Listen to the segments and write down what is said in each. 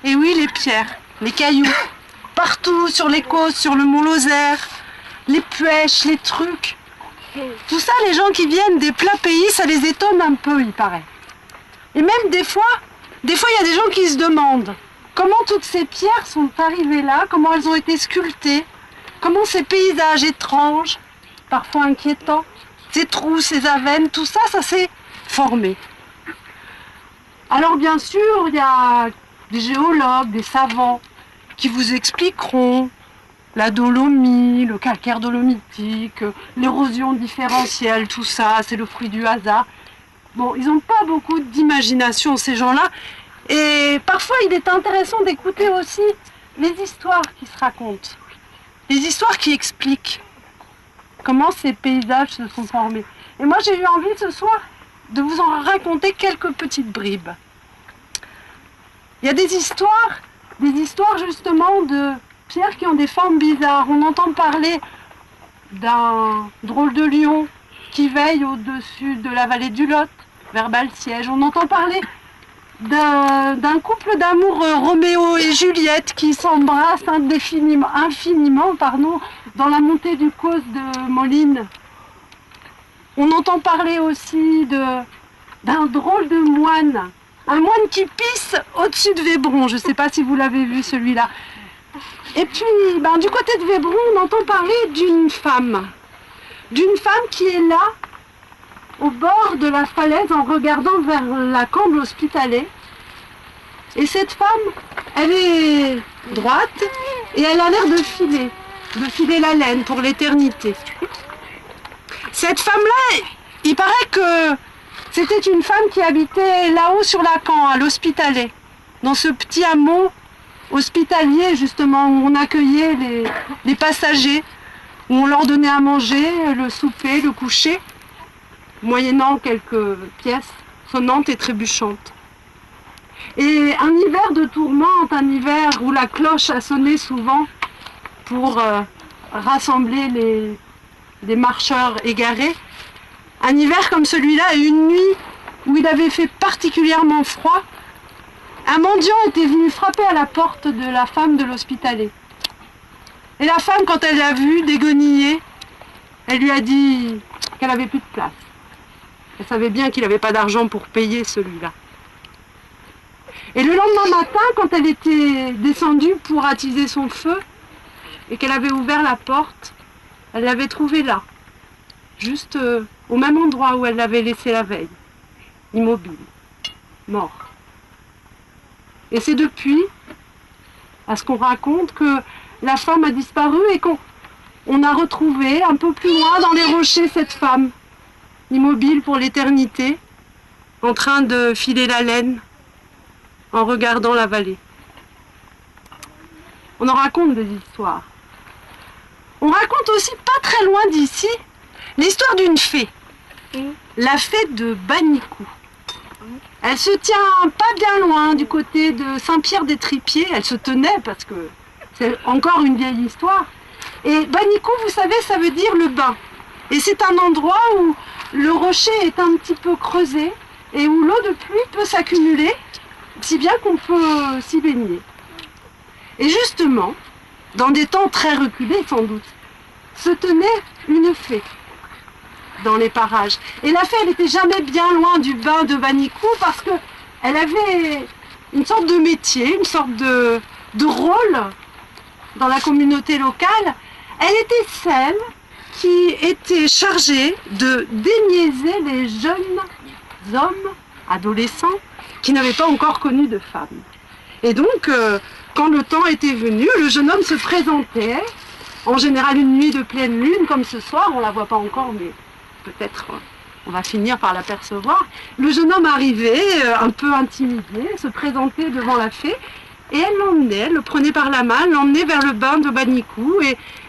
Et oui, les pierres, les cailloux, partout sur les côtes, sur le mont Lozère, les pêches, les trucs. Tout ça, les gens qui viennent des plats pays, ça les étonne un peu, il paraît. Et même des fois, il y a des gens qui se demandent comment toutes ces pierres sont arrivées là, comment elles ont été sculptées, comment ces paysages étranges, parfois inquiétants, ces trous, ces avennes, tout ça, ça s'est formé. Alors bien sûr, il y a des géologues, des savants qui vous expliqueront la dolomie, le calcaire dolomitique, l'érosion différentielle, tout ça, c'est le fruit du hasard. Bon, ils n'ont pas beaucoup d'imagination, ces gens-là. Et parfois, il est intéressant d'écouter aussi les histoires qui se racontent. Les histoires qui expliquent comment ces paysages se sont formés. Et moi, j'ai eu envie ce soir de vous en raconter quelques petites bribes. Il y a des histoires justement de pierres qui ont des formes bizarres. On entend parler d'un drôle de lion qui veille au-dessus de la vallée du Lot, vers Balsiège. On entend parler d'un couple d'amour, Roméo et Juliette, qui s'embrassent infiniment, dans la montée du Causse de Moline. On entend parler aussi d'un drôle de moine, un moine qui pisse au-dessus de Vébron. Je ne sais pas si vous l'avez vu celui-là. Et puis, du côté de Vébron, on entend parler d'une femme qui est là, au bord de la falaise, en regardant vers la comble hospitalier. Et cette femme, elle est droite et elle a l'air de filer la laine pour l'éternité. Cette femme-là, il paraît que c'était une femme qui habitait là-haut sur la Camp, à l'Hospitalet, dans ce petit hameau hospitalier, justement, où on accueillait les passagers, où on leur donnait à manger, le souper, le coucher, moyennant quelques pièces sonnantes et trébuchantes. Et un hiver de tourmente, un hiver où la cloche a sonné souvent pour rassembler les marcheurs égarés, un hiver comme celui-là et une nuit où il avait fait particulièrement froid, un mendiant était venu frapper à la porte de la femme de l'Hospitalet. Et la femme, quand elle l'a vu dégoniller, elle lui a dit qu'elle n'avait plus de place. Elle savait bien qu'il n'avait pas d'argent pour payer celui-là. Et le lendemain matin, quand elle était descendue pour attiser son feu, et qu'elle avait ouvert la porte, elle l'avait trouvé là, juste au même endroit où elle l'avait laissé la veille, immobile, mort. Et c'est depuis, à ce qu'on raconte, que la femme a disparu et qu'on a retrouvé un peu plus loin dans les rochers cette femme, immobile pour l'éternité, en train de filer la laine, en regardant la vallée. On en raconte des histoires. On raconte aussi, pas très loin d'ici, l'histoire d'une fée, la fée de Banicou. Elle se tient pas bien loin du côté de Saint-Pierre-des-Tripiers. Elle se tenait parce que c'est encore une vieille histoire. Et Banicou, vous savez, ça veut dire le bain. Et c'est un endroit où le rocher est un petit peu creusé et où l'eau de pluie peut s'accumuler, si bien qu'on peut s'y baigner. Et justement, dans des temps très reculés sans doute, se tenait une fée dans les parages. Et la fée, elle n'était jamais bien loin du bain de Banicou parce qu'elle avait une sorte de métier, une sorte de rôle dans la communauté locale. Elle était celle qui était chargée de déniaiser les jeunes hommes, adolescents, qui n'avaient pas encore connu de femme. Et donc, quand le temps était venu, le jeune homme se présentait, en général une nuit de pleine lune, comme ce soir, on ne la voit pas encore, mais peut-être on va finir par l'apercevoir. Le jeune homme arrivait, un peu intimidé, se présentait devant la fée, et elle l'emmenait, elle le prenait par la main, l'emmenait vers le bain de Banicou,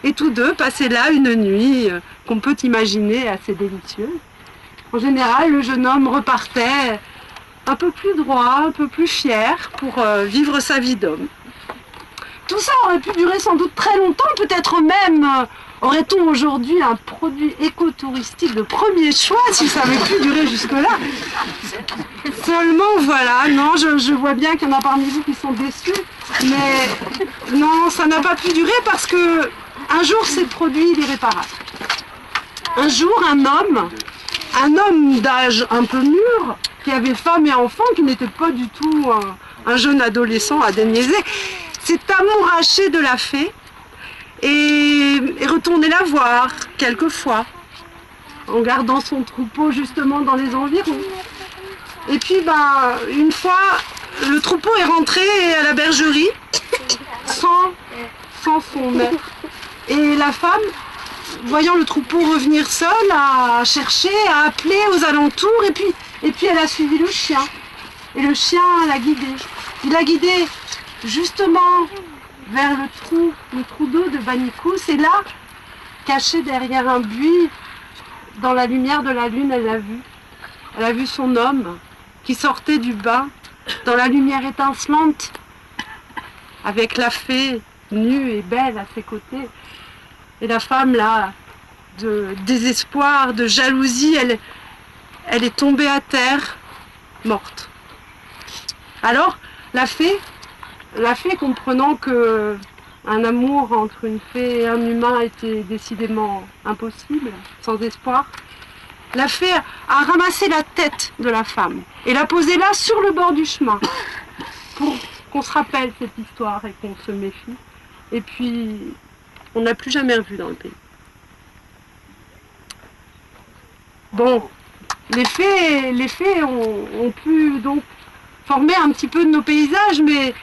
et tous deux passaient là une nuit qu'on peut imaginer assez délicieuse. En général, le jeune homme repartait un peu plus droit, un peu plus fier pour vivre sa vie d'homme. Tout ça aurait pu durer sans doute très longtemps, peut-être même aurait-on aujourd'hui un produit écotouristique de premier choix si ça avait pu durer jusque-là. Seulement voilà, non, je vois bien qu'il y en a parmi vous qui sont déçus, mais non, ça n'a pas pu durer parce que un jour s'est produit l'irréparable. Un jour, un homme d'âge un peu mûr, qui avait femme et enfant, qui n'était pas du tout un jeune adolescent à déniaiser, s'est amouraché de la fée et est retourné la voir quelques fois, en gardant son troupeau justement dans les environs. Et puis une fois, le troupeau est rentré à la bergerie sans son maître. Et la femme, voyant le troupeau revenir seul, a cherché, a appelé aux alentours, et puis elle a suivi le chien. Et le chien l'a guidé. Il l'a guidé justement vers le trou d'eau de Banicous. Et là, caché derrière un buis, dans la lumière de la lune, elle l'a vu. Elle a vu son homme qui sortait du bain, dans la lumière étincelante, avec la fée nue et belle à ses côtés. Et la femme, là, de désespoir, de jalousie, elle est tombée à terre, morte. Alors, la fée, comprenant que un amour entre une fée et un humain était décidément impossible, sans espoir, la fée a ramassé la tête de la femme et l'a posée là, sur le bord du chemin, pour qu'on se rappelle cette histoire et qu'on se méfie. Et puis, on n'a plus jamais revu dans le pays. Bon, les fées ont pu donc former un petit peu de nos paysages, mais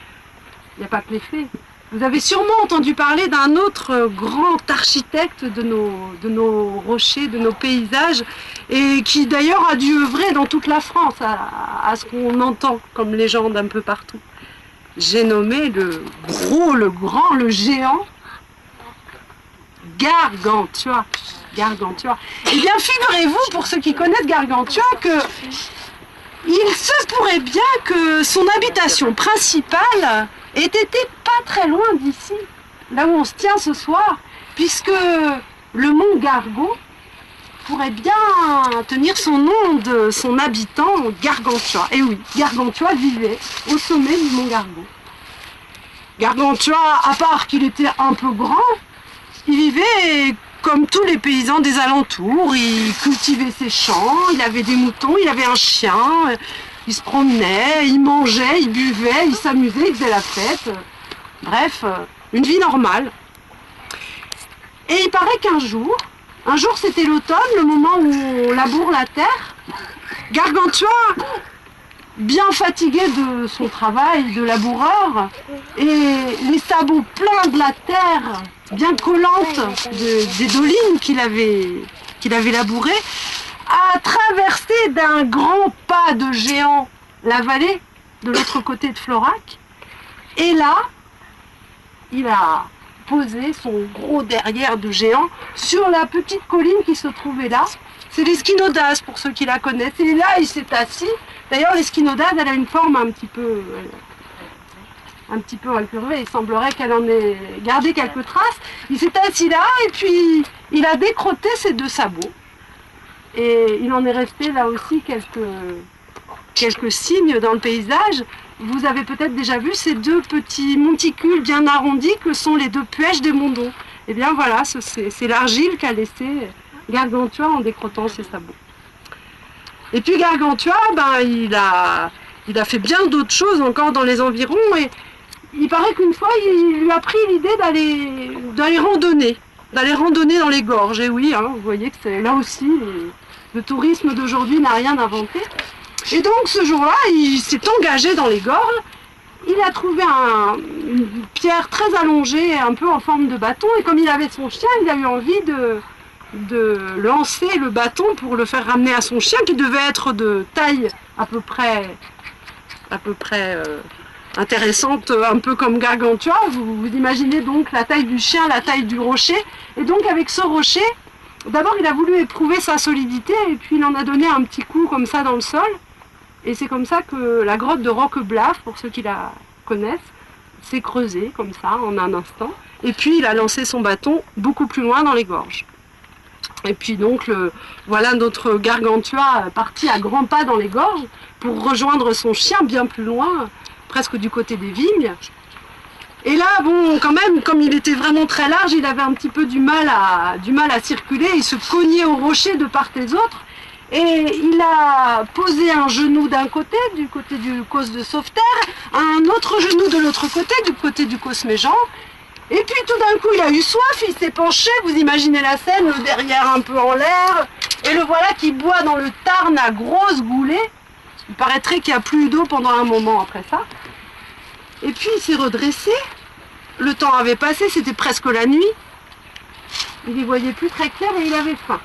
il n'y a pas que les fées. Vous avez sûrement entendu parler d'un autre grand architecte de nos rochers, de nos paysages, et qui d'ailleurs a dû œuvrer dans toute la France à ce qu'on entend comme légende un peu partout. J'ai nommé le gros, le grand, le géant Gargantua. Gargantua. Eh bien, figurez-vous, pour ceux qui connaissent Gargantua, que il se pourrait bien que son habitation principale ait été pas très loin d'ici, là où on se tient ce soir, puisque le mont Gargot pourrait bien tenir son nom de son habitant, Gargantua. Et oui, Gargantua vivait au sommet du mont Gargot. Gargantua, à part qu'il était un peu grand, il vivait comme tous les paysans des alentours. Il cultivait ses champs, il avait des moutons, il avait un chien, il se promenait, il mangeait, il buvait, il s'amusait, il faisait la fête. Bref, une vie normale. Et il paraît qu'un jour c'était l'automne, le moment où on laboure la terre, Gargantua, bien fatigué de son travail de laboureur, et les sabots pleins de la terre, bien collante des dolines qu'il avait labourées, a traversé d'un grand pas de géant la vallée de l'autre côté de Florac, et là, il a posé son gros derrière de géant sur la petite colline qui se trouvait là. C'est l'Esquinodase, pour ceux qui la connaissent. Et là, il s'est assis. D'ailleurs, l'Esquinodase, elle a une forme un petit peu incurvée. Il semblerait qu'elle en ait gardé quelques traces. Il s'est assis là et puis il a décrotté ses deux sabots. Et il en est resté là aussi quelques signes dans le paysage. Vous avez peut-être déjà vu ces deux petits monticules bien arrondis que sont les deux puèches des Mondons. Et bien voilà, c'est l'argile qu'a laissé Gargantua en décrottant ses sabots. Et puis Gargantua, il a fait bien d'autres choses encore dans les environs, et il paraît qu'une fois, il lui a pris l'idée d'aller randonner dans les gorges. Et oui, vous voyez que c'est là aussi, le tourisme d'aujourd'hui n'a rien inventé. Et donc ce jour-là, il s'est engagé dans les gorges. Il a trouvé une pierre très allongée, un peu en forme de bâton, et comme il avait son chien, il a eu envie de lancer le bâton pour le faire ramener à son chien, qui devait être de taille à peu près intéressante, un peu comme Gargantua. Vous imaginez donc la taille du chien, la taille du rocher. Et donc avec ce rocher, d'abord il a voulu éprouver sa solidité, et puis il en a donné un petit coup comme ça dans le sol. Et c'est comme ça que la grotte de Roqueblave, pour ceux qui la connaissent, s'est creusée comme ça en un instant. Et puis il a lancé son bâton beaucoup plus loin dans les gorges. Et puis donc, voilà notre Gargantua parti à grands pas dans les gorges pour rejoindre son chien bien plus loin, presque du côté des vignes. Et là, bon, quand même, comme il était vraiment très large, il avait un petit peu du mal à circuler, il se cognait au rocher de part et d'autre. Et il a posé un genou d'un côté, du côté du causse de Sauveterre, un autre genou de l'autre côté, du côté du causse Méjean. Et puis tout d'un coup, il a eu soif, il s'est penché, vous imaginez la scène, le derrière un peu en l'air, et le voilà qui boit dans le Tarn à grosses goulées. Il paraîtrait qu'il n'y a plus eu d'eau pendant un moment après ça. Et puis il s'est redressé, le temps avait passé, c'était presque la nuit. Il y voyait plus très clair et il avait faim.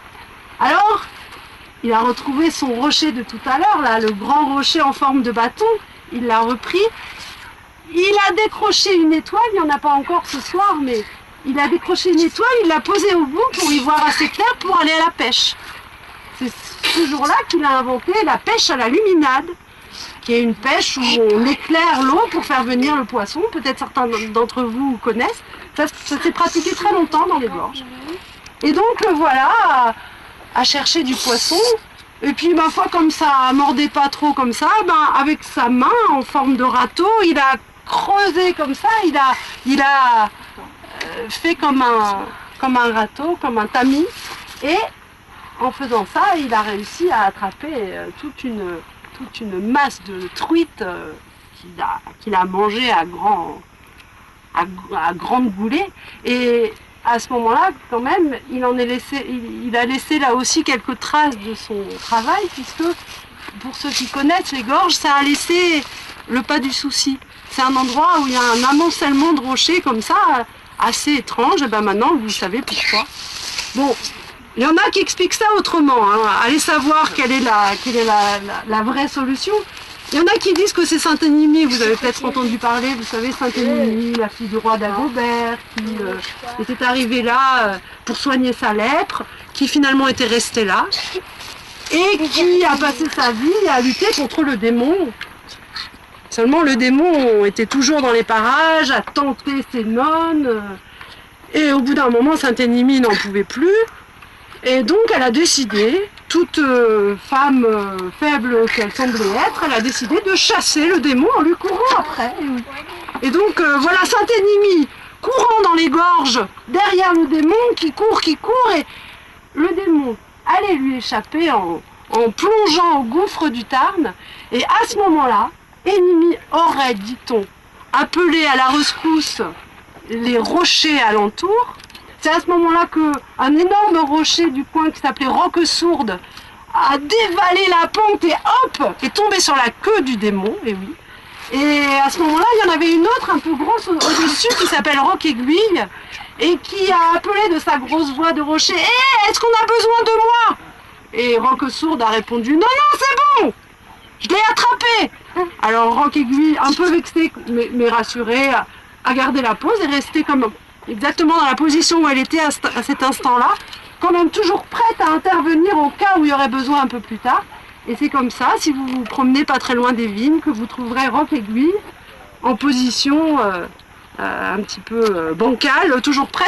Alors, il a retrouvé son rocher de tout à l'heure, là, le grand rocher en forme de bâton. Il l'a repris. Il a décroché une étoile, il n'y en a pas encore ce soir, mais il a décroché une étoile, il l'a posée au bout pour y voir assez clair pour aller à la pêche. C'est ce jour-là qu'il a inventé la pêche à la luminade, qui est une pêche où on éclaire l'eau pour faire venir le poisson. Peut-être certains d'entre vous connaissent. Ça s'est pratiqué très longtemps dans les gorges. Et donc le voilà à chercher du poisson. Et puis ma foi, comme ça mordait pas trop comme ça, avec sa main en forme de râteau, il a creusé comme ça, il a fait comme un râteau, comme un tamis. Et en faisant ça, il a réussi à attraper toute une masse de truites qu'il a mangé à grandes goulées. Et à ce moment-là, quand même, il a laissé là aussi quelques traces de son travail, puisque pour ceux qui connaissent les gorges, ça a laissé le pas du souci. C'est un endroit où il y a un amoncellement de rochers comme ça, assez étrange. Et maintenant, vous savez pourquoi. Bon, il y en a qui expliquent ça autrement. Allez savoir quelle est la vraie solution. Il y en a qui disent que c'est Sainte-Énimie, vous avez peut-être entendu parler, vous savez, Sainte-Énimie, la fille du roi d'Agobert, qui était arrivée là pour soigner sa lèpre, qui finalement était restée là, et qui a passé sa vie à lutter contre le démon. Seulement le démon était toujours dans les parages, à tenter ses nonnes, et au bout d'un moment, Sainte-Énimie n'en pouvait plus, et donc elle a décidé, toute femme faible qu'elle semblait être, elle a décidé de chasser le démon en lui courant après. Et donc voilà Sainte-Énimie courant dans les gorges derrière le démon qui court, et le démon allait lui échapper en plongeant au gouffre du Tarn. Et à ce moment-là, Énimie aurait, dit-on, appelé à la rescousse les rochers alentours. C'est à ce moment-là qu'un énorme rocher du coin qui s'appelait Roquesourde a dévalé la pente et hop, est tombé sur la queue du démon, et oui. Et à ce moment-là, il y en avait une autre un peu grosse au-dessus qui s'appelle Roque-Aiguille et qui a appelé de sa grosse voix de rocher « Hé, est-ce qu'on a besoin de moi ?» Et Roquesourde a répondu « Non, non, c'est bon, je l'ai attrapé !» Alors Roque-Aiguille, un peu vexée mais rassurée, a gardé la pose et resté exactement dans la position où elle était à cet instant-là, quand même toujours prête à intervenir au cas où il y aurait besoin un peu plus tard. Et c'est comme ça, si vous vous promenez pas très loin des vignes, que vous trouverez Roque-Aiguille en position un petit peu bancale, toujours prête.